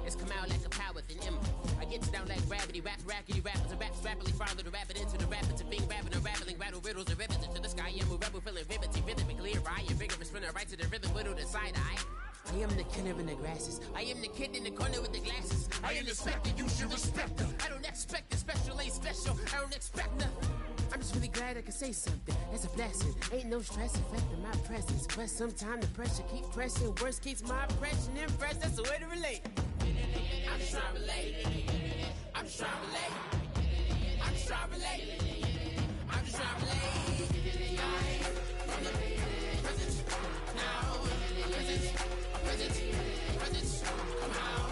It's come out like a power within him. I get down like gravity, rap, rackety, rappers, and raps rapidly follow the rapid into the rapids of being rapping, unraveling, rattle riddles and rivets into the sky. I'm a rebel, feeling riveting, rhythmically, I am vigorous, spinner right to the rhythm, whittle the side eye. I am the killer in the grasses. I am the kid in the corner with the glasses. I am the specter, you should respect them. I don't expect the special, ain't special. I don't expect nothing. I'm just really glad I can say something. That's a blessing. Ain't no stress affecting my presence. But sometimes the pressure keep pressing. Worst keeps my impression impressed. That's the way to relate. I'm just trying to relate. I'm just trying to relate. I'm just trying to relate. I'm just trying to relate. From the present now. Present, come out.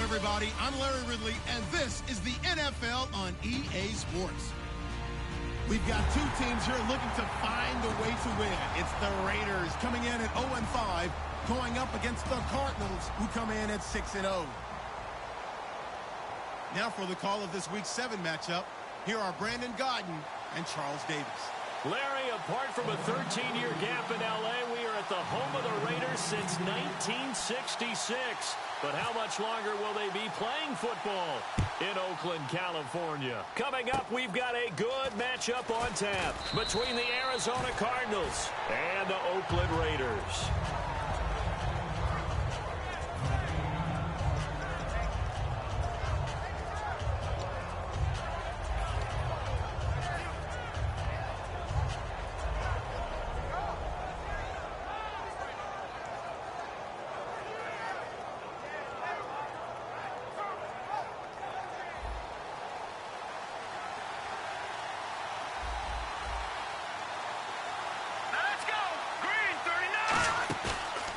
Everybody, I'm Larry Ridley, and this is the NFL on EA Sports. We've got two teams here looking to find a way to win. It's the Raiders coming in at 0-5, going up against the Cardinals, who come in at 6-0. Now for the call of this Week 7 matchup, here are Brandon Godden and Charles Davis. Larry, apart from a 13-year gap in L.A., we are at the home of the Raiders since 1966. But how much longer will they be playing football in Oakland, California? Coming up, we've got a good matchup on tap between the Arizona Cardinals and the Oakland Raiders.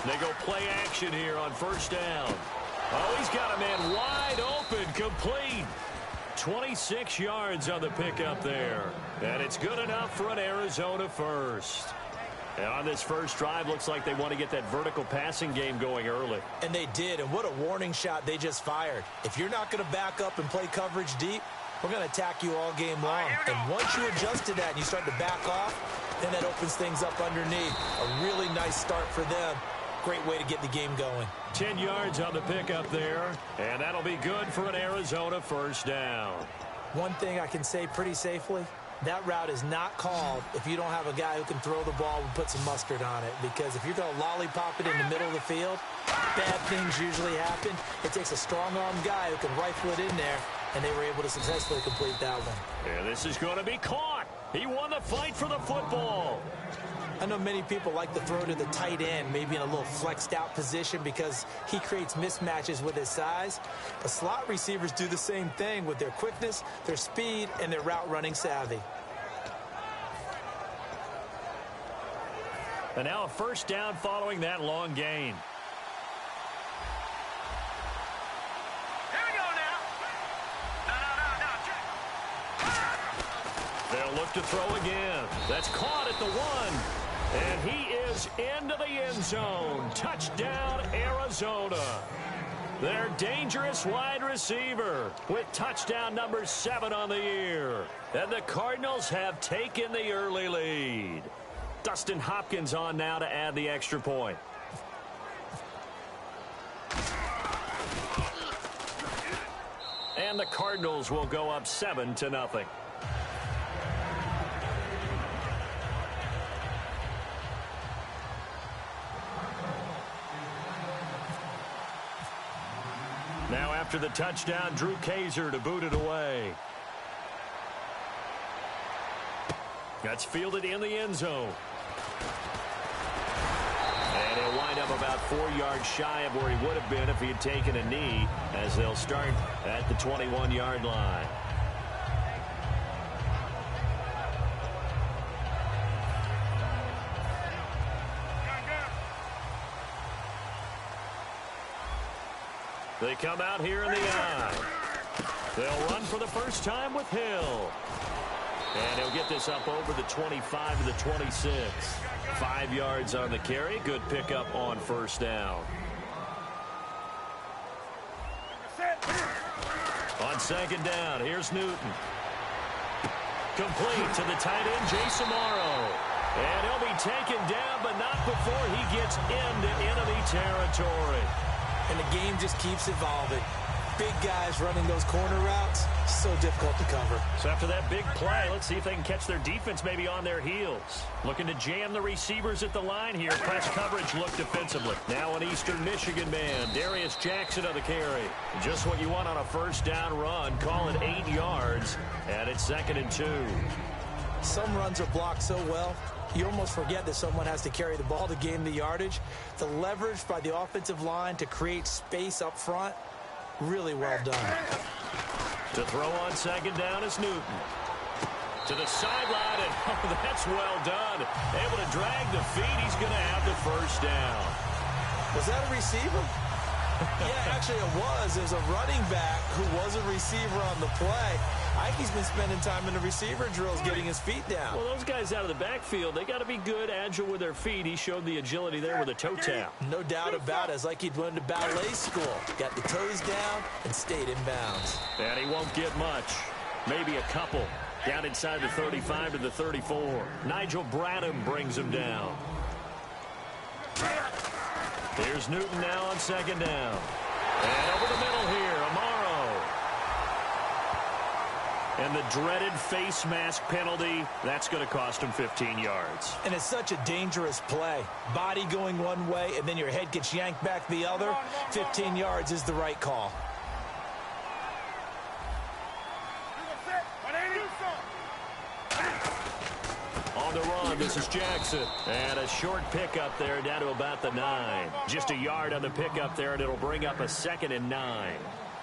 They go play action here on first down. Oh, he's got a man wide open, complete. 26 yards on the pickup there. And it's good enough for an Arizona first. And on this first drive, looks like they want to get that vertical passing game going early. And they did, and what a warning shot they just fired. If you're not going to back up and play coverage deep, we're going to attack you all game long. And once you adjust to that and you start to back off, then that opens things up underneath. A really nice start for them. Great way to get the game going. 10 yards on the pickup there, and that'll be good for an Arizona first down. One thing I can say pretty safely, that route is not called if you don't have a guy who can throw the ball and put some mustard on it. Because if you're going to lollipop it in the middle of the field, bad things usually happen. It takes a strong-armed guy who can rifle it in there, and they were able to successfully complete that one. And this is going to be caught. He won the fight for the football. I know many people like to throw to the tight end, maybe in a little flexed out position because he creates mismatches with his size. The slot receivers do the same thing with their quickness, their speed, and their route running savvy. And now a first down following that long gain. Here we go now. No. They'll look to throw again. That's caught at the 1. And he is into the end zone. Touchdown, Arizona. Their dangerous wide receiver with touchdown number 7 on the year. And the Cardinals have taken the early lead. Dustin Hopkins on now to add the extra point. And the Cardinals will go up 7-0. Now after the touchdown, Drew Kaiser to boot it away. That's fielded in the end zone. And he'll wind up about 4 yards shy of where he would have been if he had taken a knee, as they'll start at the 21-yard line. They come out here in the eye. They'll run for the first time with Hill. And he'll get this up over the 25 to the 26. 5 yards on the carry. Good pickup on first down. On second down, here's Newton. Complete to the tight end, Jason Morrow. And he'll be taken down, but not before he gets into enemy territory. And the game just keeps evolving. Big guys running those corner routes, so difficult to cover. So after that big play, let's see if they can catch their defense maybe on their heels. Looking to jam the receivers at the line here. Press coverage look defensively. Now an Eastern Michigan man, Darius Jackson on the carry. Just what you want on a first down run. Call it 8 yards, and it's 2nd and 2. Some runs are blocked so well, you almost forget that someone has to carry the ball to gain the yardage. The leverage by the offensive line to create space up front, really well done. To throw on second down is Newton. To the sideline, and oh, that's well done. Able to drag the feet. He's going to have the first down. Was that a receiver? Yeah, actually it was. It was a running back who was a receiver on the play. I think he's been spending time in the receiver drills getting his feet down. Well, those guys out of the backfield, they got to be good, agile with their feet. He showed the agility there with a toe tap. No doubt about it. It's like he'd went to ballet school. Got the toes down and stayed in bounds. And he won't get much. Maybe a couple. Down inside the 35 to the 34. Nigel Bradham brings him down. Here's Newton now on second down. And over the middle here, Amaro. And the dreaded face mask penalty, that's going to cost him 15 yards. And it's such a dangerous play. Body going one way, and then your head gets yanked back the other. 15 yards is the right call. On the run, this is Jackson. And a short pickup there down to about the 9. Just a yard on the pickup there, and it'll bring up a 2nd and 9.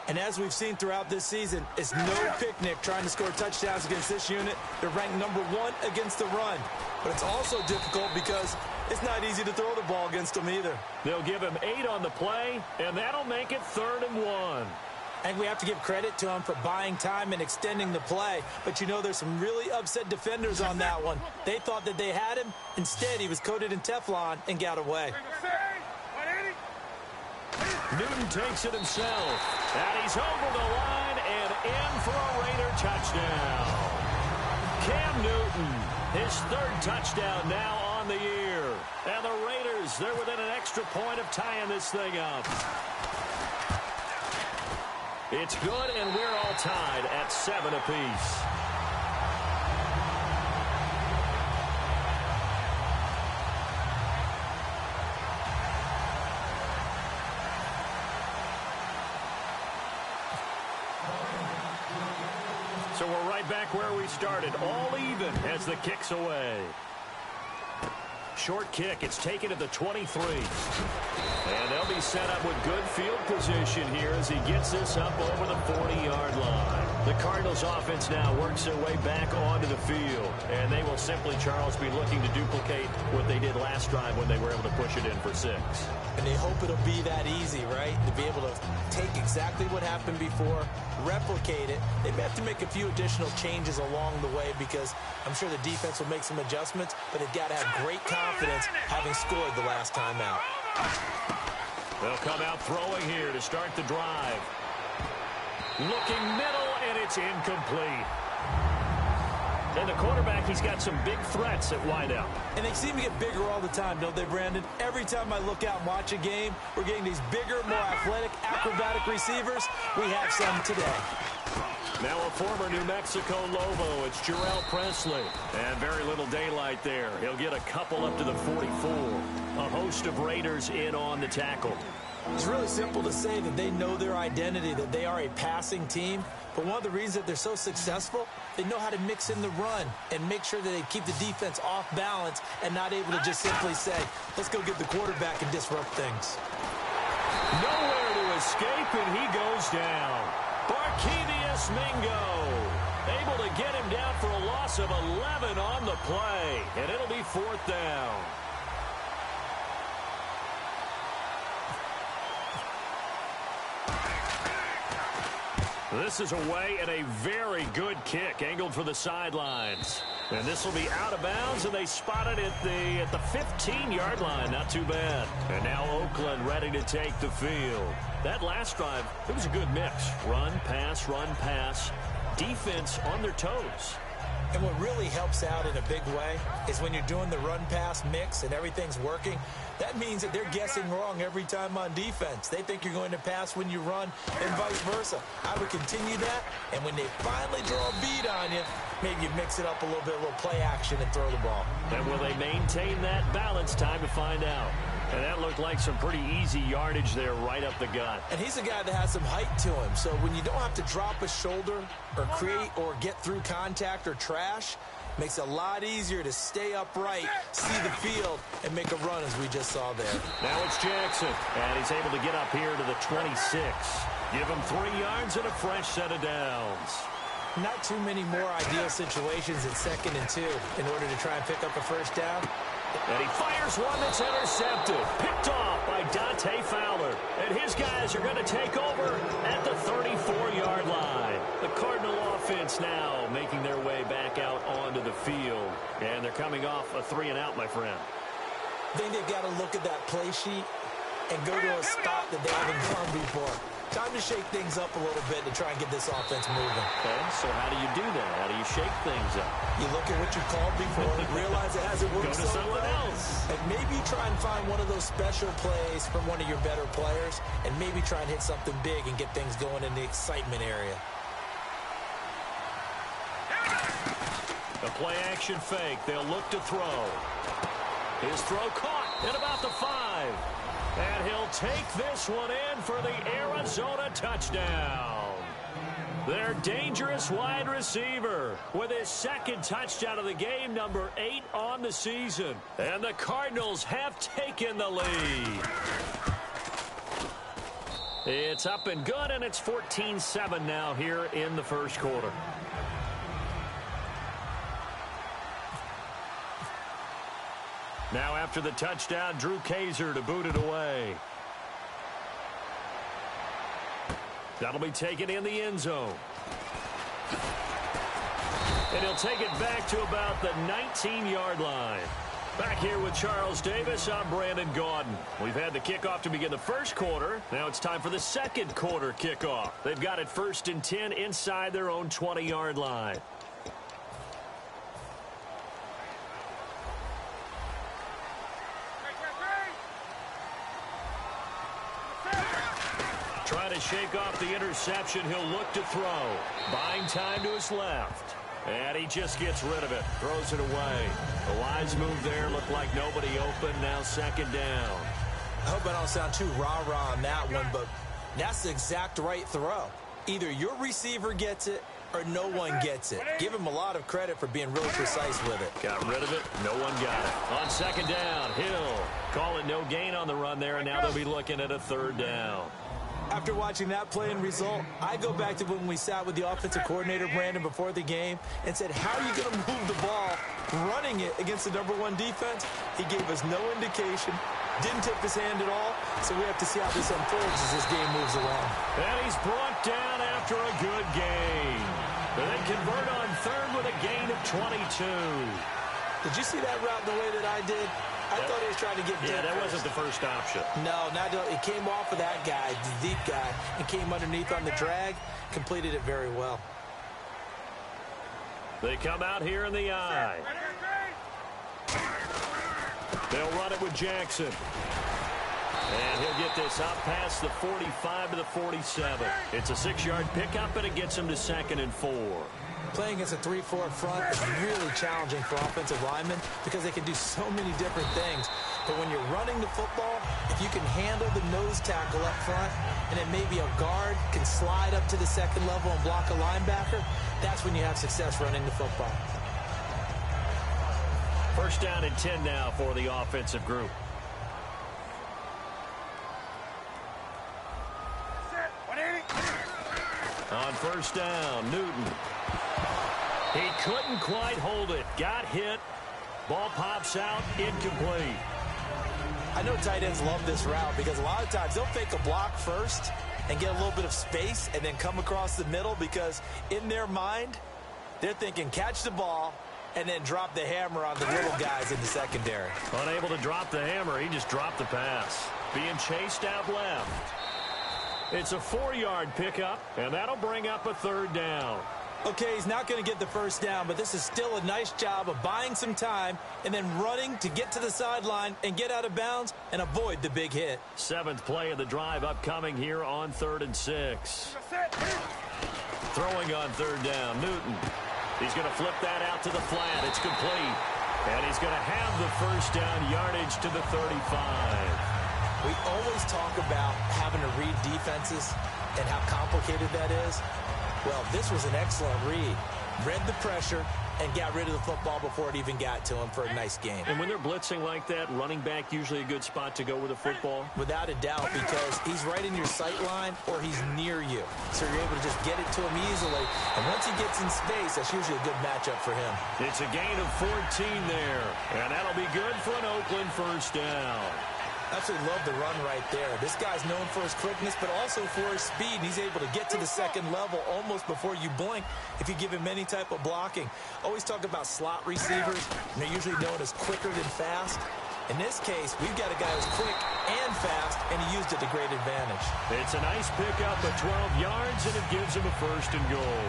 And as we've seen throughout this season, it's no picnic trying to score touchdowns against this unit. They're ranked number 1 against the run. But it's also difficult because it's not easy to throw the ball against them either. They'll give him 8 on the play, and that'll make it 3rd and 1. And we have to give credit to him for buying time and extending the play. But you know, there's some really upset defenders on that one. They thought that they had him. Instead, he was coated in Teflon and got away. Newton takes it himself. And he's over the line and in for a Raider touchdown. Cam Newton, his 3rd touchdown now on the year. And the Raiders, they're within an extra point of tying this thing up. It's good, and we're all tied at 7 apiece. So we're right back where we started, all even as the kick's away. Short kick. It's taken to the 23. And they'll be set up with good field position here as he gets this up over the 40-yard line. The Cardinals offense now works their way back onto the field. And they will simply, Charles, be looking to duplicate what they did last drive when they were able to push it in for 6. And they hope it'll be that easy, right? To be able to take exactly what happened before, replicate it. They may have to make a few additional changes along the way because I'm sure the defense will make some adjustments, but they've got to have great confidence having scored the last time out. They'll come out throwing here to start the drive. Looking middle, and it's incomplete. And the quarterback, he's got some big threats at wideout. And they seem to get bigger all the time, don't they, Brandon? Every time I look out and watch a game, we're getting these bigger, more athletic, acrobatic receivers. We have some today. Now a former New Mexico Lobo, it's Jarrell Presley. And very little daylight there. He'll get a couple up to the 44. A host of Raiders in on the tackle. It's really simple to say that they know their identity, that they are a passing team. But one of the reasons that they're so successful, they know how to mix in the run and make sure that they keep the defense off balance and not able to just simply say, let's go get the quarterback and disrupt things. Nowhere to escape, and he goes down. Barkevious Mingo able to get him down for a loss of 11 on the play, and it'll be 4th down. This is away, and a very good kick angled for the sidelines. And this will be out of bounds, and they spot it at the 15-yard line. Not too bad. And now Oakland ready to take the field. That last drive, it was a good mix. Run, pass, defense on their toes. And what really helps out in a big way is when you're doing the run-pass mix and everything's working, that means that they're guessing wrong every time on defense. They think you're going to pass when you run and vice versa. I would continue that, and when they finally draw a bead on you, maybe you mix it up a little bit, a little play action and throw the ball. And will they maintain that balance? Time to find out. And that looked like some pretty easy yardage there right up the gut. And he's a guy that has some height to him. So when you don't have to drop a shoulder or create or get through contact or trash, makes it a lot easier to stay upright, see the field, and make a run as we just saw there. Now it's Jackson. And he's able to get up here to the 26. Give him 3 yards and a fresh set of downs. Not too many more ideal situations at 2nd and 2 in order to try and pick up a first down. And he fires one that's intercepted. Picked off by Dante Fowler. And his guys are going to take over at the 34-yard line. The Cardinal offense now making their way back out onto the field. And they're coming off a 3-and-out, my friend. I think they've got to look at that play sheet and go to a spot that they haven't gone before. Time to shake things up a little bit to try and get this offense moving. Okay, so how do you do that? How do you shake things up? You look at what you called before, realize it hasn't worked Go to someone else. And maybe try and find one of those special plays from one of your better players, and maybe try and hit something big and get things going in the excitement area. A play-action fake. They'll look to throw. His throw caught at about the 5. And he'll take this one in for the Arizona touchdown. Their dangerous wide receiver with his 2nd touchdown of the game, number 8 on the season. And the Cardinals have taken the lead. It's up and good, and it's 14-7 now here in the first quarter. Now after the touchdown, Drew Kaiser to boot it away. That'll be taken in the end zone. And he'll take it back to about the 19-yard line. Back here with Charles Davis, I'm Brandon Gaudin. We've had the kickoff to begin the first quarter. Now it's time for the second quarter kickoff. They've got it 1st and 10 inside their own 20-yard line. Trying to shake off the interception. He'll look to throw. Buying time to his left. And he just gets rid of it. Throws it away. A wise move there. Looked like nobody open. Now 2nd down. I hope I don't sound too rah-rah on that one, but that's the exact right throw. Either your receiver gets it or no one gets it. Give him a lot of credit for being really precise with it. Got rid of it. No one got it. On 2nd down, Hill calling no gain on the run there, and now they'll be looking at a 3rd down. After watching that play and result, I go back to when we sat with the offensive coordinator, Brandon, before the game and said, how are you going to move the ball running it against the #1 defense? He gave us no indication, didn't tip his hand at all, so we have to see how this unfolds as this game moves along. And he's brought down after a good gain. They convert on third with a gain of 22. Did you see that route the way that I did? I thought he was trying to get deep. Yeah, that wasn't the first option. No, it came off of that guy, the deep guy, and came underneath on the drag, completed it very well. They come out here in the eye. They'll run it with Jackson. And he'll get this up past the 45 to the 47. It's a 6-yard pickup, and it gets him to 2nd and 4. Playing against a 3-4 front is really challenging for offensive linemen because they can do so many different things. But when you're running the football, if you can handle the nose tackle up front and then maybe a guard can slide up to the 2nd level and block a linebacker, that's when you have success running the football. First down and 10 now for the offensive group. On first down, Newton. He couldn't quite hold it. Got hit. Ball pops out. Incomplete. I know tight ends love this route because a lot of times they'll fake a block first and get a little bit of space and then come across the middle because in their mind, they're thinking catch the ball and then drop the hammer on the little guys in the secondary. Unable to drop the hammer, he just dropped the pass. Being chased out left. It's a 4-yard pickup, and that'll bring up a 3rd down. Okay, he's not going to get the first down, but this is still a nice job of buying some time and then running to get to the sideline and get out of bounds and avoid the big hit. 7th play of the drive upcoming here on 3rd and 6. Throwing on 3rd down, Newton. He's going to flip that out to the flat. It's complete. And he's going to have the first down yardage to the 35. We always talk about having to read defenses and how complicated that is. Well, this was an excellent read. Read the pressure and got rid of the football before it even got to him for a nice game. And when they're blitzing like that, running back usually a good spot to go with a football? Without a doubt, because he's right in your sight line or he's near you. So you're able to just get it to him easily. And once he gets in space, that's usually a good matchup for him. It's a gain of 14 there. And that'll be good for an Oakland first down. Absolutely love the run right there. This guy's known for his quickness, but also for his speed. He's able to get to the 2nd level almost before you blink if you give him any type of blocking. Always talk about slot receivers, and they're usually known as quicker than fast. In this case, we've got a guy who's quick and fast, and he used it to great advantage. It's a nice pickup of 12 yards, and it gives him a 1st and goal.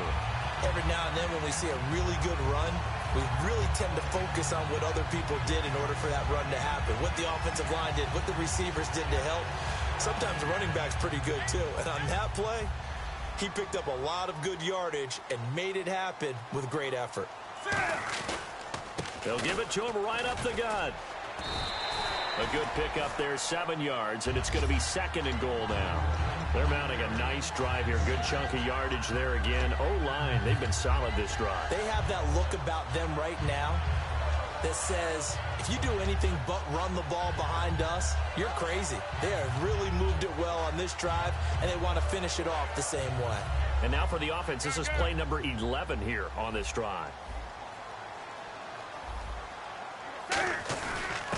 Every now and then when we see a really good run, we really tend to focus on what other people did in order for that run to happen. What the offensive line did, what the receivers did to help. Sometimes the running back's pretty good too. And on that play, he picked up a lot of good yardage and made it happen with great effort. They'll give it to him right up the gut. A good pickup there, 7 yards, and it's going to be 2nd and goal now. They're mounting a nice drive here. Good chunk of yardage there again. O-line, they've been solid this drive. They have that look about them right now that says, if you do anything but run the ball behind us, you're crazy. They have really moved it well on this drive, and they want to finish it off the same way. And now for the offense, this is play number 11 here on this drive.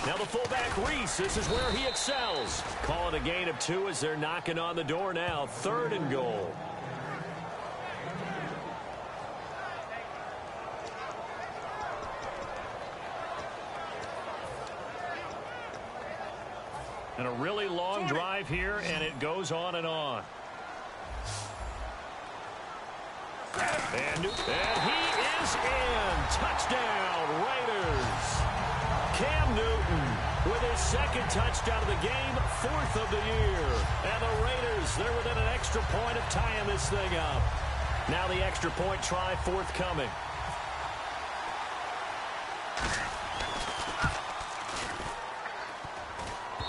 Now the fullback, Reese, this is where he excels. Call it a gain of 2 as they're knocking on the door now. 3rd and goal. And a really long drive here, and it goes on and on. And he is in. Touchdown, Raiders. Cam Newton with his 2nd touchdown of the game, 4th of the year. And the Raiders, they're within an extra point of tying this thing up. Now the extra point try forthcoming.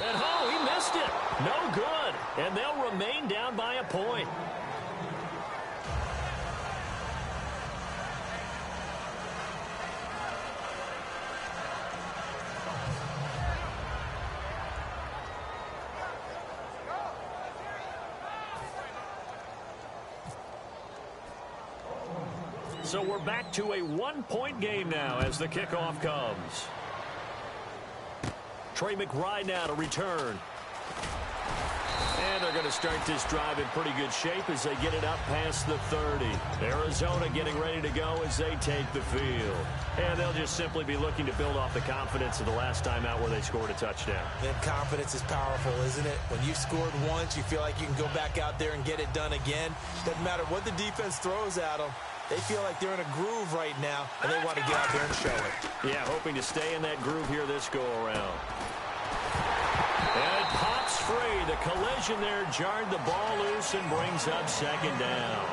And he missed it. No good. And they'll remain down by a point. So we're back to a one-point game now as the kickoff comes. Trey McBride now to return. And they're going to start this drive in pretty good shape as they get it up past the 30. Arizona getting ready to go as they take the field. And they'll just simply be looking to build off the confidence of the last time out where they scored a touchdown. And confidence is powerful, isn't it? When you scored once, you feel like you can go back out there and get it done again. Doesn't matter what the defense throws at them. They feel like they're in a groove right now, and they want to get out there and show it. Yeah, hoping to stay in that groove here this go-around. And it pops free. The collision there jarred the ball loose and brings up second down.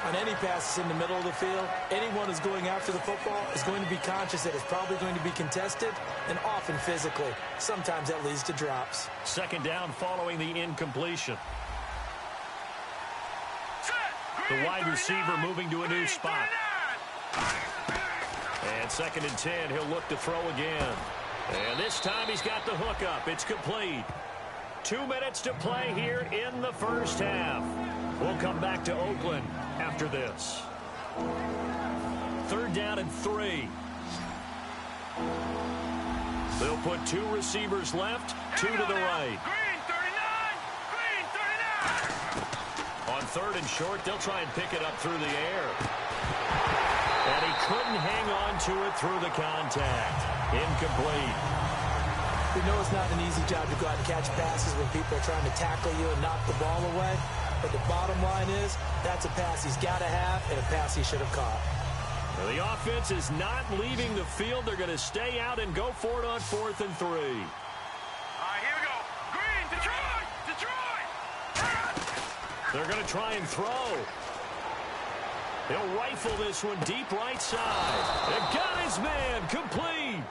On any passes in the middle of the field, anyone who's going after the football is going to be conscious that it's probably going to be contested, and often physically. Sometimes that leads to drops. Second down following the incompletion. The wide receiver moving to a new spot. And 2nd and 10, he'll look to throw again. And this time he's got the hook up. It's complete. 2 minutes to play here in the first half. We'll come back to Oakland after this. 3rd down and 3. They'll put 2 receivers left, 2 to the right. Green 39! Green 39! On 3rd and short, they'll try and pick it up through the air. And he couldn't hang on to it through the contact. Incomplete. We know it's not an easy job to go out and catch passes when people are trying to tackle you and knock the ball away. But the bottom line is, that's a pass he's got to have and a pass he should have caught. Well, the offense is not leaving the field. They're going to stay out and go for it on 4th and 3. All right, here we go. Green, Detroit! Detroit! They're going to try and throw. He'll rifle this one deep right side. And got his man. Complete.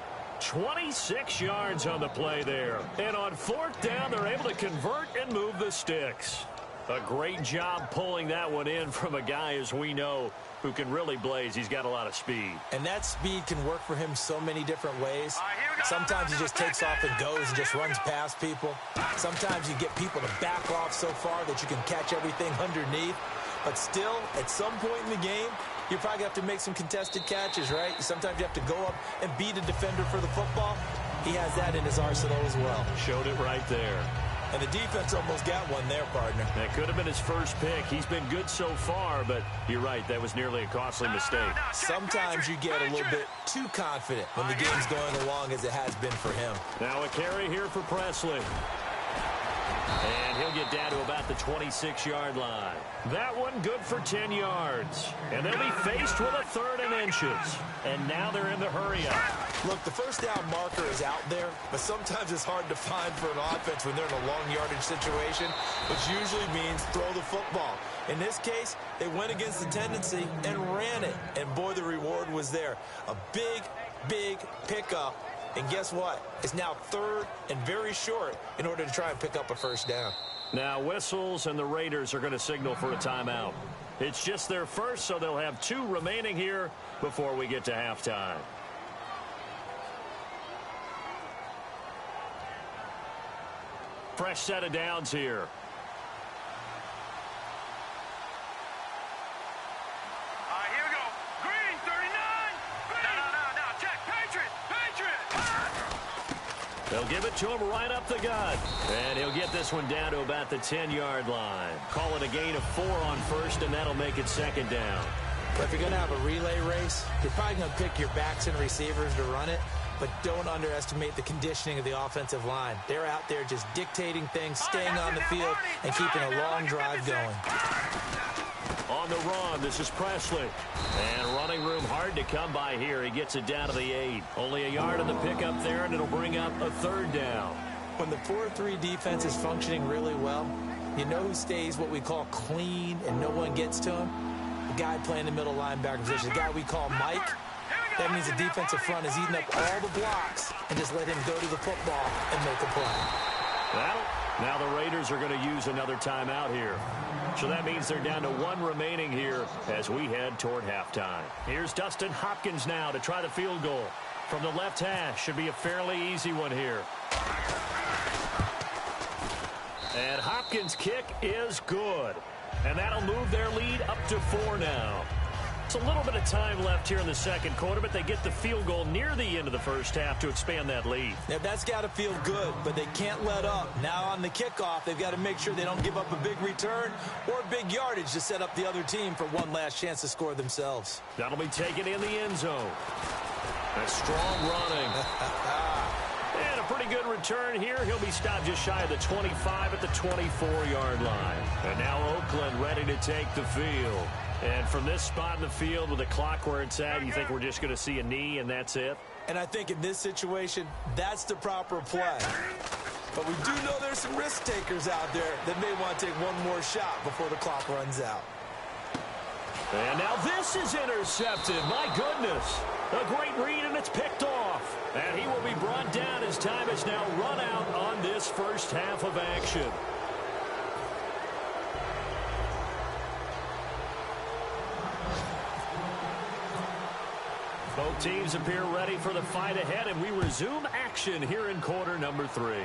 26 yards on the play there. And on 4th down, they're able to convert and move the sticks. A great job pulling that one in from a guy, as we know, who can really blaze. He's got a lot of speed. And that speed can work for him so many different ways. Sometimes he just takes off and goes and just runs past people. Sometimes you get people to back off so far that you can catch everything underneath. But still, at some point in the game, you probably have to make some contested catches, right? Sometimes you have to go up and beat a defender for the football. He has that in his arsenal as well. Showed it right there. And the defense almost got one there, partner. That could have been his first pick. He's been good so far, but you're right, that was nearly a costly mistake. Sometimes you get a little bit too confident when the game's going along as it has been for him. Now a carry here for Presley. And he'll get down to about the 26-yard line. That one good for 10 yards. And they'll be faced with a 3rd and inches. And now they're in the hurry-up. Look, the first down marker is out there, but sometimes it's hard to find for an offense when they're in a long yardage situation, which usually means throw the football. In this case, they went against the tendency and ran it. And boy, the reward was there. A big, big pickup. And guess what? It's now 3rd and very short in order to try and pick up a first down. Now whistles and the Raiders are going to signal for a timeout. It's just their first, so they'll have 2 remaining here before we get to halftime. Fresh set of downs here. They'll give it to him right up the gut. And he'll get this one down to about the 10-yard line. Call it a gain of 4 on 1st, and that'll make it 2nd down. But if you're going to have a relay race, you're probably going to pick your backs and receivers to run it. But don't underestimate the conditioning of the offensive line. They're out there just dictating things, staying on the field, and keeping a long drive going. On the run, this is Presley. And running room hard to come by here. He gets it down to the 8. Only a yard on the pickup there, and it'll bring up a 3rd down. When the 4-3 defense is functioning really well, you know who stays what we call clean and no one gets to him? The guy playing the middle linebacker position, the guy we call Mike. That means the defensive front is eating up all the blocks and just let him go to the football and make a play. Well, now the Raiders are going to use another timeout here. So that means they're down to 1 remaining here as we head toward halftime. Here's Dustin Hopkins now to try the field goal. From the left hash, should be a fairly easy one here. And Hopkins' kick is good. And that'll move their lead up to 4 now. It's a little bit of time left here in the second quarter, but they get the field goal near the end of the first half to expand that lead. Now, that's got to feel good, but they can't let up. Now on the kickoff, they've got to make sure they don't give up a big return or big yardage to set up the other team for one last chance to score themselves. That'll be taken in the end zone. A strong running. And a pretty good return here. He'll be stopped just shy of the 25 at the 24-yard line. And now Oakland ready to take the field. And from this spot in the field with the clock where it's at, you think we're just going to see a knee and that's it? And I think in this situation, that's the proper play. But we do know there's some risk takers out there that may want to take one more shot before the clock runs out. And now this is intercepted. My goodness. A great read, and it's picked off. And he will be brought down as time is now run out on this first half of action. Both teams appear ready for the fight ahead, and we resume action here in quarter number 3.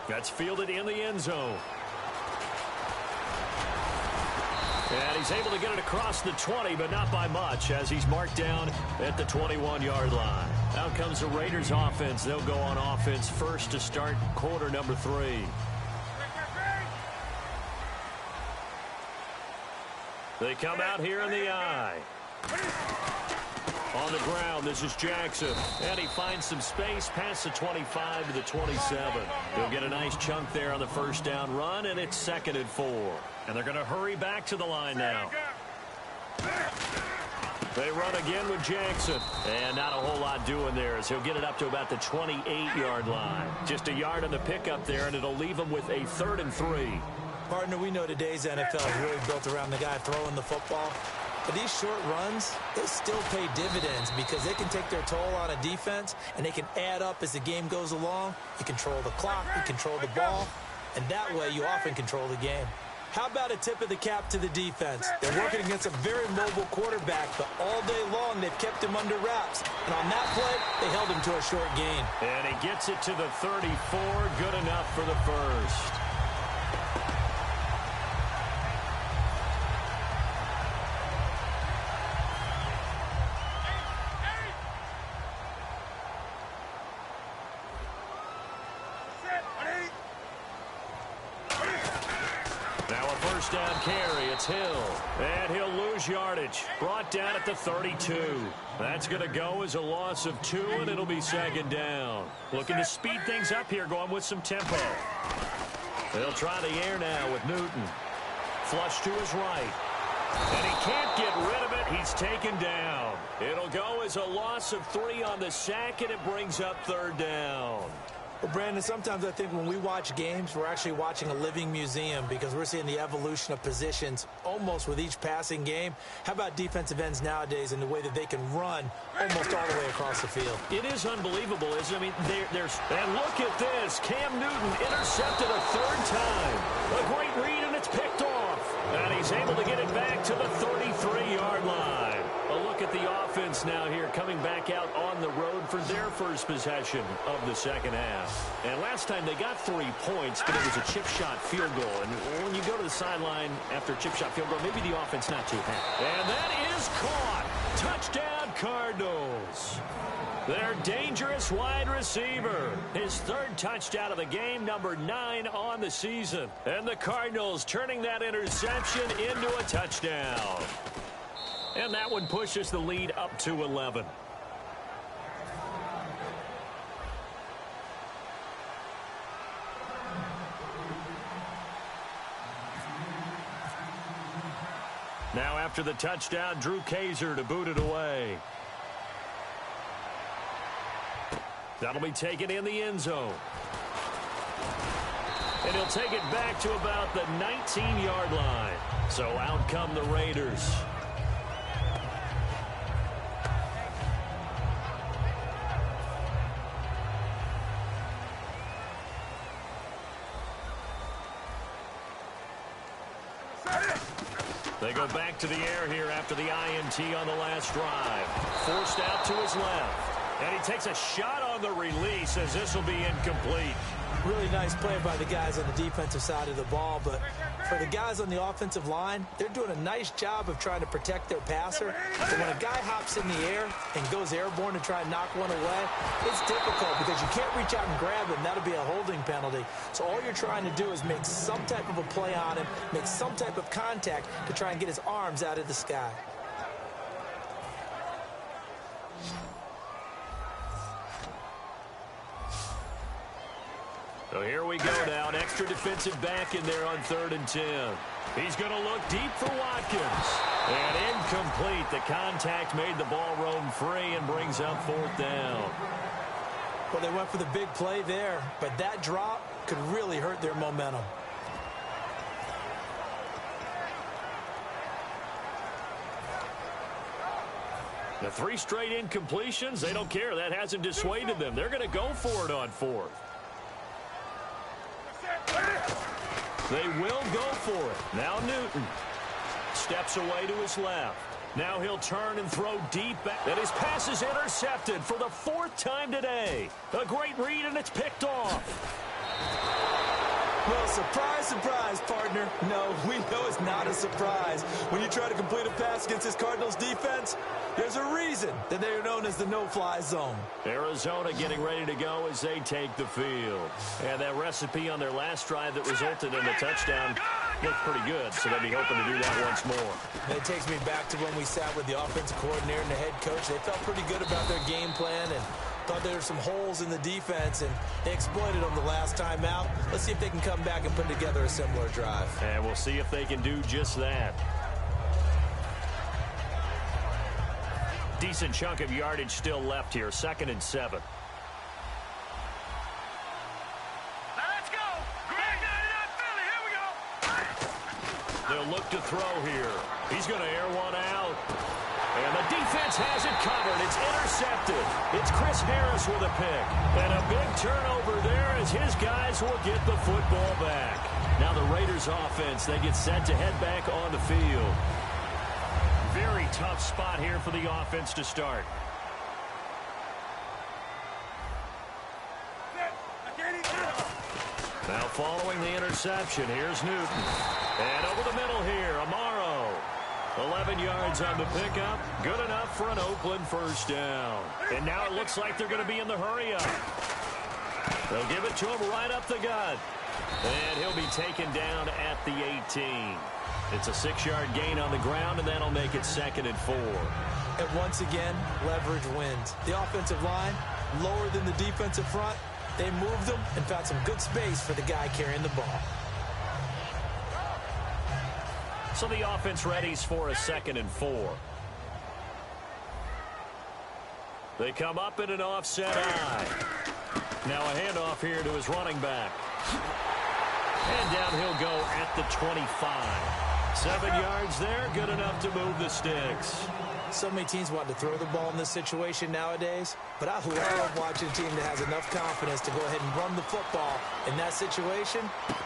That's fielded in the end zone. And he's able to get it across the 20, but not by much, as he's marked down at the 21-yard line. Out comes the Raiders offense. They'll go on offense first to start quarter number 3. They come out here in the eye. On the ground, this is Jackson. And he finds some space past the 25 to the 27. He'll get a nice chunk there on the first down run, and it's 2nd and 4. And they're going to hurry back to the line now. They run again with Jackson. And not a whole lot doing there as he'll get it up to about the 28-yard line. Just a yard on the pickup there, and it'll leave him with a 3rd and 3. Partner, we know today's NFL is really built around the guy throwing the football. But these short runs, they still pay dividends because they can take their toll on a defense, and they can add up as the game goes along. You control the clock, you control the ball, and that way you often control the game. How about a tip of the cap to the defense? They're working against a very mobile quarterback, but all day long they've kept him under wraps. And on that play, they held him to a short gain. And he gets it to the 34, good enough for the first. Down carry, it's Hill, and he'll lose yardage. Brought down at the 32. That's going to go as a loss of 2, and it'll be 2nd down. Looking to speed things up here, going with some tempo. They'll try the air now with Newton. Flush to his right. And he can't get rid of it. He's taken down. It'll go as a loss of 3 on the sack, and it brings up 3rd down. Well, Brandon, sometimes I think when we watch games, we're actually watching a living museum because we're seeing the evolution of positions almost with each passing game. How about defensive ends nowadays and the way that they can run almost all the way across the field? It is unbelievable, isn't it? I mean, and look at this. Cam Newton intercepted a 3rd time. A great read, and it's picked off. And he's able to get it back to the 33-yard line. A look at the offense now here coming back out on the road for their first possession of the second half. And last time they got 3 points, but it was a chip shot field goal. And when you go to the sideline after a chip shot field goal, maybe the offense not too happy. And that is caught. Touchdown Cardinals. Their dangerous wide receiver. His 3rd touchdown of the game, number 9 on the season. And the Cardinals turning that interception into a touchdown. And that one pushes the lead up to 11. Now after the touchdown, Drew Kaiser to boot it away. That'll be taken in the end zone. And he'll take it back to about the 19-yard line. So out come the Raiders. They go back to the air here after the INT on the last drive. Forced out to his left. And he takes a shot on the release as this will be incomplete. Really nice play by the guys on the defensive side of the ball, but for the guys on the offensive line, they're doing a nice job of trying to protect their passer. But when a guy hops in the air and goes airborne to try and knock one away, it's difficult because you can't reach out and grab him. That'll be a holding penalty. So all you're trying to do is make some type of a play on him, make some type of contact to try and get his arms out of the sky. So here we go now, an extra defensive back in there on 3rd and 10. He's going to look deep for Watkins. And incomplete. The contact made the ball roam free and brings up 4th down. Well, they went for the big play there, but that drop could really hurt their momentum. The 3 straight incompletions, they don't care. That hasn't dissuaded them. They're going to go for it on 4th. They will go for it. Now Newton steps away to his left. Now he'll turn and throw deep back. And his pass is intercepted for the 4th time today. A great read, and it's picked off. Well, surprise, surprise, partner. No, we know it's not a surprise. When you try to complete a pass against this Cardinals defense, there's a reason that they're known as the no-fly zone. Arizona getting ready to go as they take the field. And that recipe on their last drive that resulted in a touchdown looked pretty good, so they'll be hoping to do that once more. And it takes me back to when we sat with the offensive coordinator and the head coach. They felt pretty good about their game plan and thought there were some holes in the defense, and they exploited them the last time out. Let's see if they can come back and put together a similar drive. And we'll see if they can do just that. Decent chunk of yardage still left here. 2nd and 7. Now let's go. Greg 99 Philly. Here we go. They'll look to throw here. He's going to air one out. And the defense has it covered. It's intercepted. It's Chris Harris with a pick. And a big turnover there as his guys will get the football back. Now the Raiders offense, they get set to head back on the field. Very tough spot here for the offense to start. Now following the interception, here's Newton. And over the middle here, Amaro. 11 yards on the pickup. Good enough for an Oakland 1st down. And now it looks like they're going to be in the hurry-up. They'll give it to him right up the gut. And he'll be taken down at the 18. It's a 6-yard gain on the ground, and that'll make it 2nd and 4. And once again, leverage wins. The offensive line, lower than the defensive front. They moved them and found some good space for the guy carrying the ball. So the offense readies for a 2nd and 4. They come up in an offset eye. Now a handoff here to his running back. And down he'll go at the 25. 7 yards there, good enough to move the sticks. So many teams want to throw the ball in this situation nowadays, but I love watching a team that has enough confidence to go ahead and run the football. In that situation,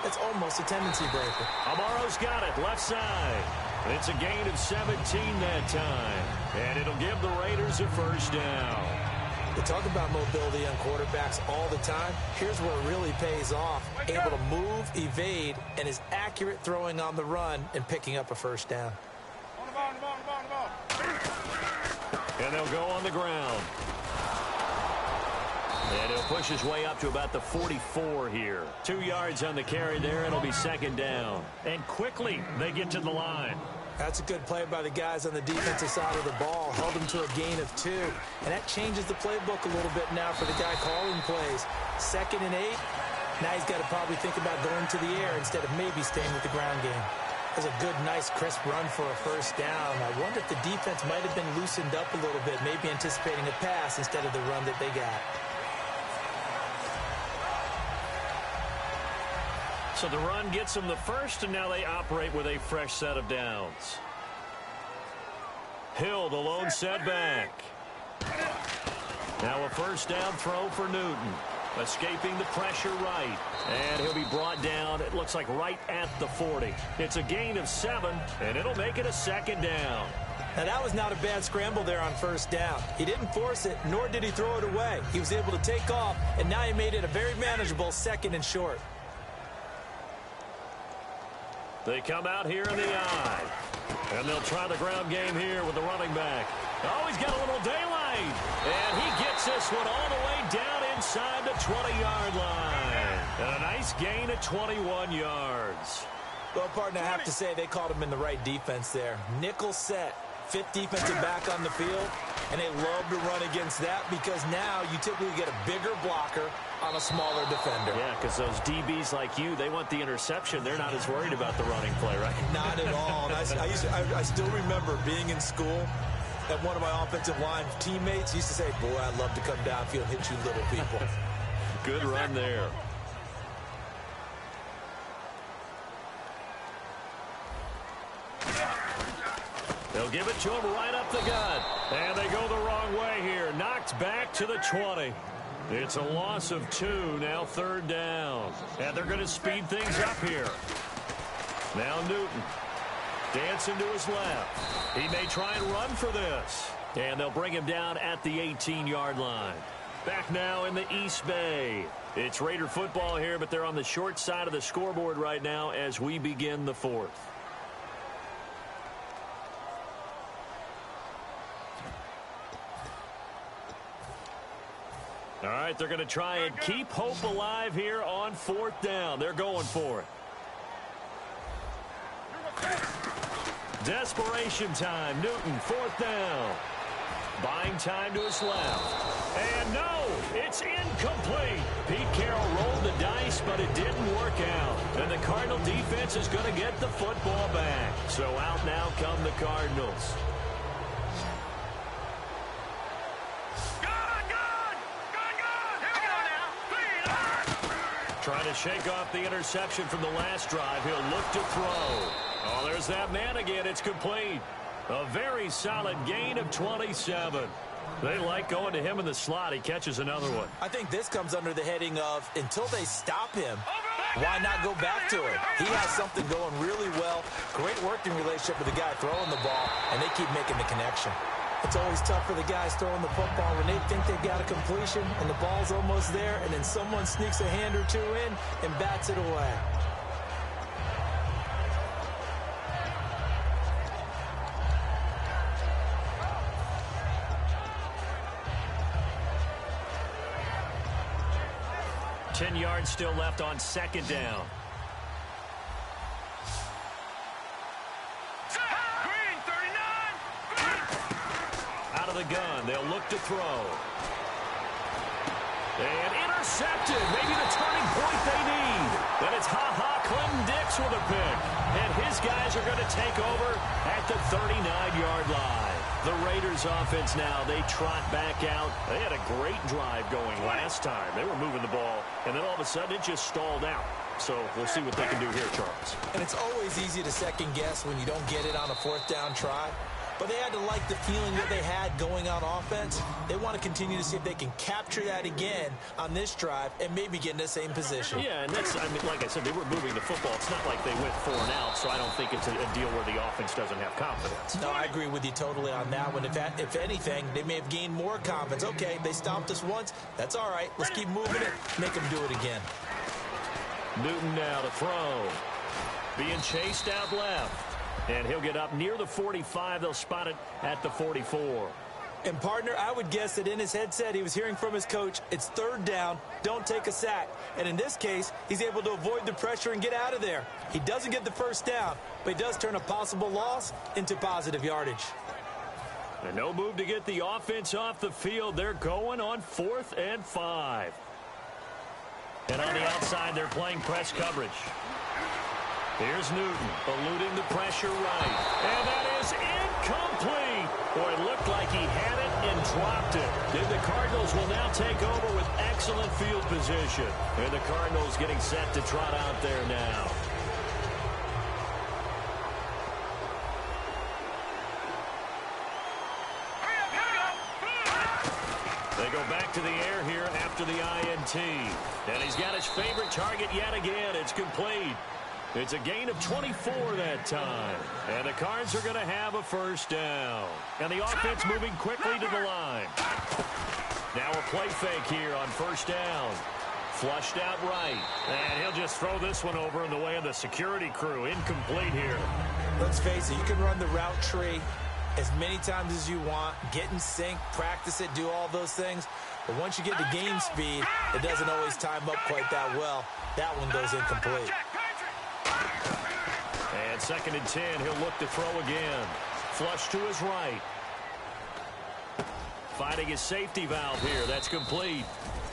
it's almost a tendency breaker. Amaro's got it, left side. It's a gain of 17 that time, and it'll give the Raiders a 1st down. We talk about mobility on quarterbacks all the time. Here's where it really pays off. Able to move, evade, and is accurate throwing on the run and picking up a 1st down. On the ball, on the ball, on the ball, on the ball. And they'll go on the ground. And he'll push his way up to about the 44 here. 2 yards on the carry there. It'll be 2nd down. And quickly they get to the line. That's a good play by the guys on the defensive side of the ball. Held them to a gain of 2. And that changes the playbook a little bit now for the guy calling plays. 2nd and 8. Now he's got to probably think about going to the air instead of maybe staying with the ground game. That's a good, nice, crisp run for a 1st down. I wonder if the defense might have been loosened up a little bit, maybe anticipating a pass instead of the run that they got. So the run gets them the 1st, and now they operate with a fresh set of downs. Hill, the lone setback. Now a 1st down throw for Newton. Escaping the pressure right. And he'll be brought down, it looks like right at the 40. It's a gain of 7, and it'll make it a 2nd down. Now, that was not a bad scramble there on first down. He didn't force it, nor did he throw it away. He was able to take off, and now he made it a very manageable 2nd and short. They come out here in the I. And they'll try the ground game here with the running back. Oh, he's got a little daylight. And he gets this one all the way down inside the 20-yard line. And a nice gain of 21 yards. Well, partner, I have to say they called him in the right defense there. Nickel set, 5th defensive back on the field, and they love to run against that because now you typically get a bigger blocker on a smaller defender. Yeah, because those DBs like you, they want the interception. They're not as worried about the running play, right? Not at all. I still remember being in school, and one of my offensive line teammates used to say, boy, I'd love to come downfield and hit you little people. Good run there. They'll give it to him right up the gut. And they go the wrong way here. Knocked back to the 20. It's a loss of 2, now 3rd down. And they're going to speed things up here. Now Newton dancing to his left. He may try and run for this. And they'll bring him down at the 18-yard line. Back now in the East Bay. It's Raider football here, but they're on the short side of the scoreboard right now as we begin the 4th. All right, they're going to try and keep hope alive here on 4th down. They're going for it. Desperation time. Newton, 4th down. Buying time to his left. And no, it's incomplete. Pete Carroll rolled the dice, but it didn't work out. And the Cardinal defense is going to get the football back. So out now come the Cardinals. Trying to shake off the interception from the last drive. He'll look to throw. Oh, there's that man again. It's complete. A very solid gain of 27. They like going to him in the slot. He catches another one. I think this comes under the heading of until they stop him, why not go back to him? He has something going really well. Great working relationship with the guy throwing the ball, and they keep making the connection. It's always tough for the guys throwing the football when they think they've got a completion and the ball's almost there, and then someone sneaks a hand or two in and bats it away. Ten yards still left on 2nd down. Out of the gun, they'll look to throw. And intercepted. Maybe the turning point they need. Then it's Clinton Dix with a pick. And his guys are going to take over at the 39-yard line. The Raiders offense now, they trot back out. They had a great drive going last time. They were moving the ball, and then all of a sudden it just stalled out. So we'll see what they can do here, Charles. And it's always easy to second guess when you don't get it on a 4th down try. But they had to like the feeling that they had going on offense. They want to continue to see if they can capture that again on this drive and maybe get in the same position. Yeah, and that's, I mean, like I said, they were moving the football. It's not like they went 4 and out, so I don't think it's a deal where the offense doesn't have confidence. No, I agree with you totally on that one. If anything, they may have gained more confidence. Okay, they stopped us once. That's all right. Let's keep moving it. Make them do it again. Newton now to throw. Being chased out left. And he'll get up near the 45. They'll spot it at the 44. And, partner, I would guess that in his headset he was hearing from his coach, it's 3rd down, don't take a sack. And in this case, he's able to avoid the pressure and get out of there. He doesn't get the 1st down, but he does turn a possible loss into positive yardage. And no move to get the offense off the field. They're going on 4th and 5. And on the outside, they're playing press coverage. Here's Newton, eluding the pressure right. And that is incomplete. Boy, it looked like he had it and dropped it. And the Cardinals will now take over with excellent field position. And the Cardinals getting set to trot out there now. They go back to the air here after the INT. And he's got his favorite target yet again. It's complete. It's a gain of 24 that time. And the Cards are going to have a first down. And the offense moving quickly to the line. Now a play fake here on first down. Flushed out right. And he'll just throw this one over in the way of the security crew. Incomplete here. Let's face it, you can run the route tree as many times as you want, get in sync, practice it, do all those things. But once you get to game speed, it doesn't always time up quite that well. That one goes incomplete. And 2nd and 10, he'll look to throw again. Flush to his right. Finding his safety valve here. That's complete.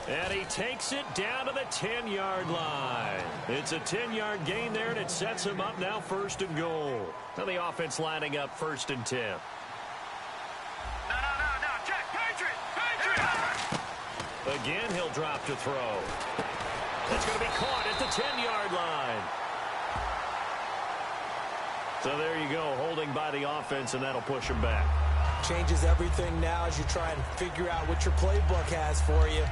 And he takes it down to the 10-yard line. It's a 10-yard gain there, and it sets him up now 1st and goal. Now the offense lining up 1st and 10. No, check, Patriot! Again, he'll drop to throw. That's going to be caught at the 10-yard line. So there you go, holding by the offense, and that'll push him back. Changes everything now as you try and figure out what your playbook has for you.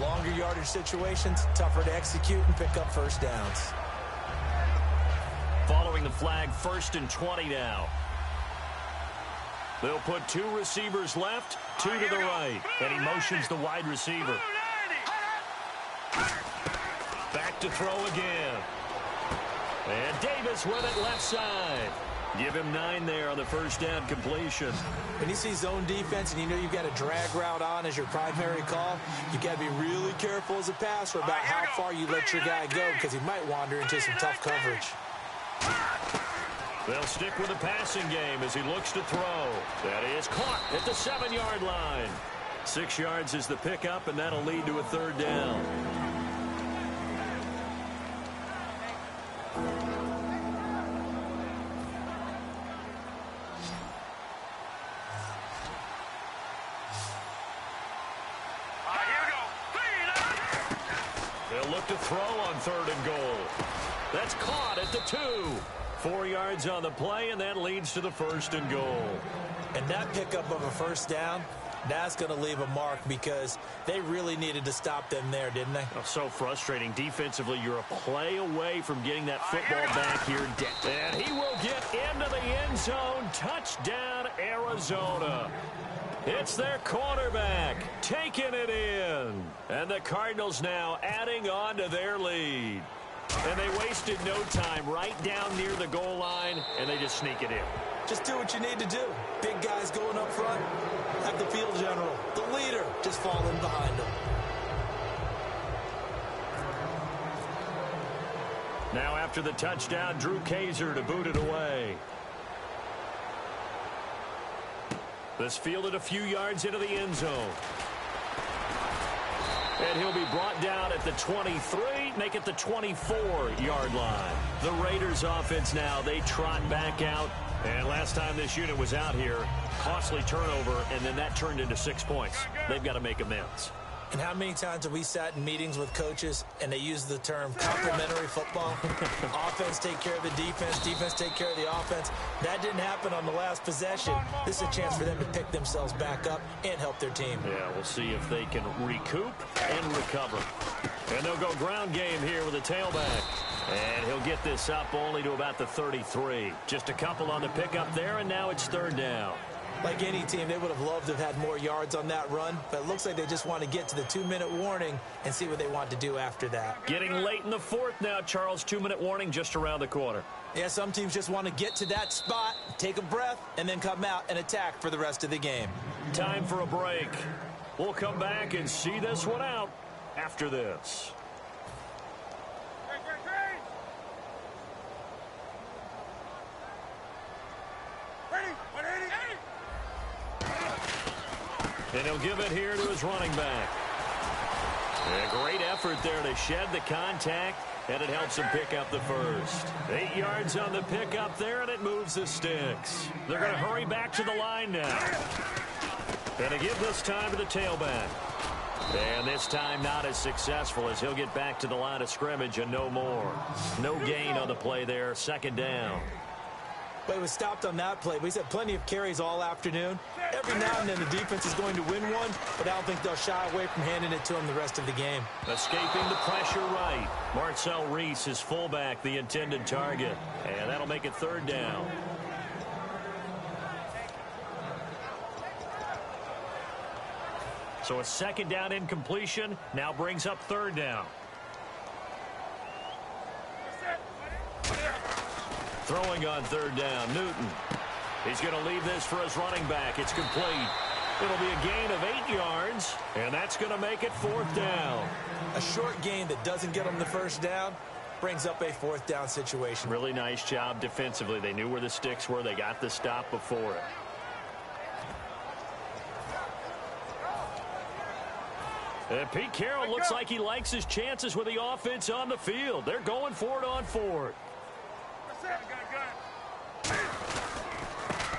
Longer yardage situations, tougher to execute and pick up first downs. Following the flag, 1st and 20 now. They'll put 2 receivers left, 2 to the right. And he motions the wide receiver. Back to throw again. And Davis with it left side. Give him 9 there on the first down completion. When you see zone defense and you know you've got a drag route on as your primary call, you've got to be really careful as a passer about how far you let your guy go because he might wander into some tough coverage. They'll stick with the passing game as he looks to throw. That is caught at the 7-yard line. 6 yards is the pickup, and that'll lead to a 3rd down. They'll look to throw on 3rd and goal. That's caught at the 2. 4 yards on the play, and that leads to the 1st and goal. And that pickup of a first down, that's going to leave a mark because they really needed to stop them there, didn't they? Oh, so frustrating. Defensively, you're a play away from getting that football back here. And he will get into the end zone. Touchdown, Arizona. It's their quarterback taking it in. And the Cardinals now adding on to their lead. And they wasted no time right down near the goal line, and they just sneak it in. Just do what you need to do. Big guys going up front. Have the field general, the leader, just fall in behind them. Now after the touchdown, Drew Kaiser to boot it away. This fielded a few yards into the end zone. And he'll be brought down at the 23, make it the 24-yard line. The Raiders offense now, they trot back out. And last time this unit was out here, costly turnover, and then that turned into 6 points. They've got to make amends. And how many times have we sat in meetings with coaches and they use the term complementary football? Offense take care of the defense, defense take care of the offense. That didn't happen on the last possession. This is a chance for them to pick themselves back up and help their team. Yeah, we'll see if they can recoup and recover. And they'll go ground game here with a tailback. And he'll get this up only to about the 33. Just a couple on the pickup there, and now it's 3rd down. Like any team, they would have loved to have had more yards on that run, but it looks like they just want to get to the 2-minute warning and see what they want to do after that. Getting late in the 4th now, Charles. 2-minute warning just around the corner. Yeah, some teams just want to get to that spot, take a breath, and then come out and attack for the rest of the game. Time for a break. We'll come back and see this one out after this. And he'll give it here to his running back. A great effort there to shed the contact, and it helps him pick up the first. 8 yards on the pickup there, and it moves the sticks. They're going to hurry back to the line now. And to give this time to the tailback. And this time not as successful as he'll get back to the line of scrimmage and no more. No gain on the play there, 2nd down. But it was stopped on that play. He's had plenty of carries all afternoon. Every now and then the defense is going to win one, but I don't think they'll shy away from handing it to him the rest of the game. Escaping the pressure right. Marcel Reese, his fullback, the intended target. And that'll make it third down. So a second down incompletion now brings up third down. Throwing on third down, Newton. He's going to leave this for his running back. It's complete. It'll be a gain of 8 yards, and that's going to make it fourth down. A short gain that doesn't get them the first down brings up a fourth down situation. Really nice job defensively. They knew where the sticks were. They got the stop before it. And Pete Carroll looks like he likes his chances with the offense on the field. They're going for it on fourth.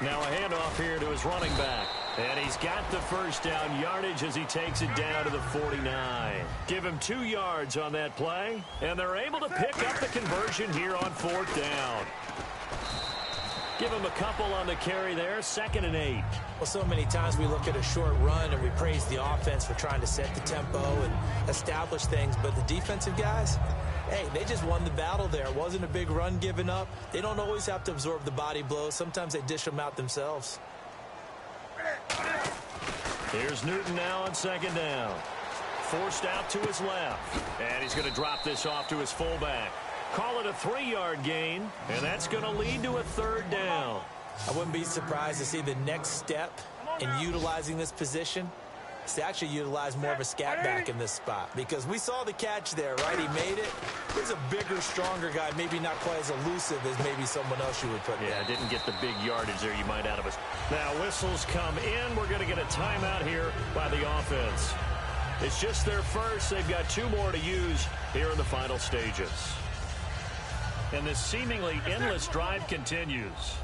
Now a handoff here to his running back. And he's got the first down yardage as he takes it down to the 49. Give him 2 yards on that play. And they're able to pick up the conversion here on fourth down. Give him a couple on the carry there. 2nd and 8. Well, so many times we look at a short run and we praise the offense for trying to set the tempo and establish things. But the defensive guys, hey, they just won the battle there. It wasn't a big run given up. They don't always have to absorb the body blows. Sometimes they dish them out themselves. Here's Newton now on second down. Forced out to his left. And he's going to drop this off to his fullback. Call it a 3-yard gain, and that's going to lead to a third down. I wouldn't be surprised to see the next step in utilizing this position is to actually utilize more of a scat back in this spot, because we saw the catch there, right? He made it. He's a bigger, stronger guy, maybe not quite as elusive as maybe someone else you would put there. Yeah, didn't get the big yardage there you might out of us. Now whistles come in. We're going to get a timeout here by the offense. It's just their first. They've got 2 more to use here in the final stages. And this seemingly endless drive continues.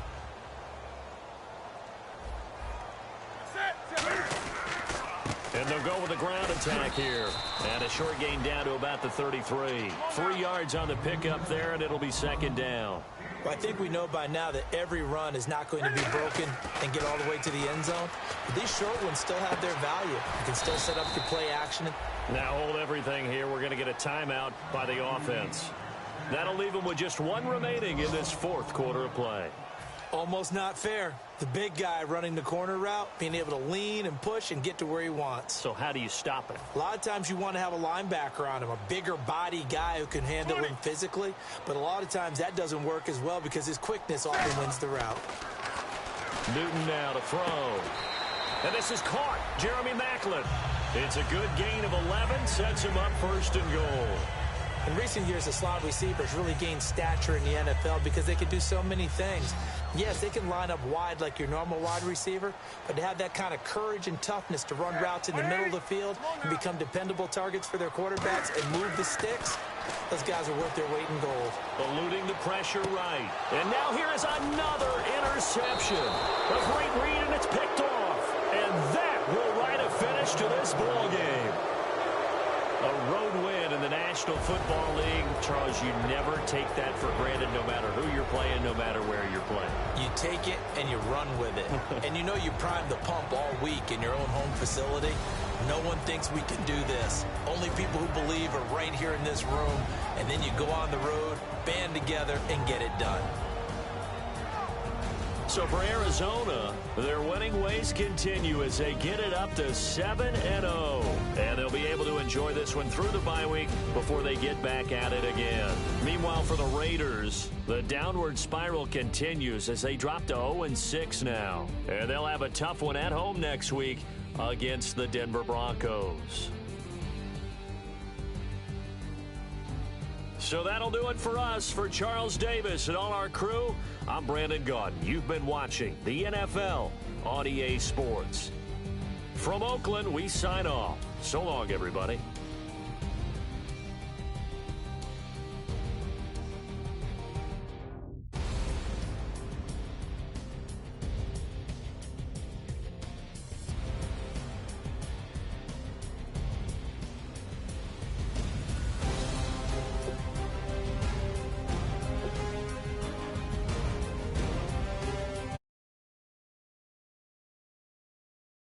And they'll go with a ground attack here. And a short gain down to about the 33. 3 yards on the pickup there, and it'll be second down. Well, I think we know by now that every run is not going to be broken and get all the way to the end zone. But these short ones still have their value. You can still set up your play action. Now hold everything here. We're going to get a timeout by the offense. That'll leave them with just 1 remaining in this fourth quarter of play. Almost not fair. The big guy running the corner route, being able to lean and push and get to where he wants. So how do you stop it? A lot of times you want to have a linebacker on him, a bigger body guy who can handle him physically. But a lot of times that doesn't work as well because his quickness often wins the route. Newton now to throw. And this is caught. Jeremy Maclin. It's a good gain of 11. Sets him up first and goal. In recent years, the slot receivers really gained stature in the NFL because they can do so many things. Yes, they can line up wide like your normal wide receiver, but to have that kind of courage and toughness to run routes in the middle of the field and become dependable targets for their quarterbacks and move the sticks, those guys are worth their weight in gold. Eluding the pressure right. And now here is another interception. A great read, and it's picked off. And that will write a finish to this ball game. A road win in the National Football League. Charles, you never take that for granted no matter who you're playing, no matter where you're playing. You take it and you run with it. And you know you primed the pump all week in your own home facility. No one thinks we can do this. Only people who believe are right here in this room. And then you go on the road, band together, and get it done. So for Arizona, their winning ways continue as they get it up to 7-0. And they'll be able to enjoy this one through the bye week before they get back at it again. Meanwhile, for the Raiders, the downward spiral continues as they drop to 0-6 now. And they'll have a tough one at home next week against the Denver Broncos. So that'll do it for us. For Charles Davis and all our crew, I'm Brandon Gaudin. You've been watching the NFL on EA Sports. From Oakland, we sign off. So long, everybody.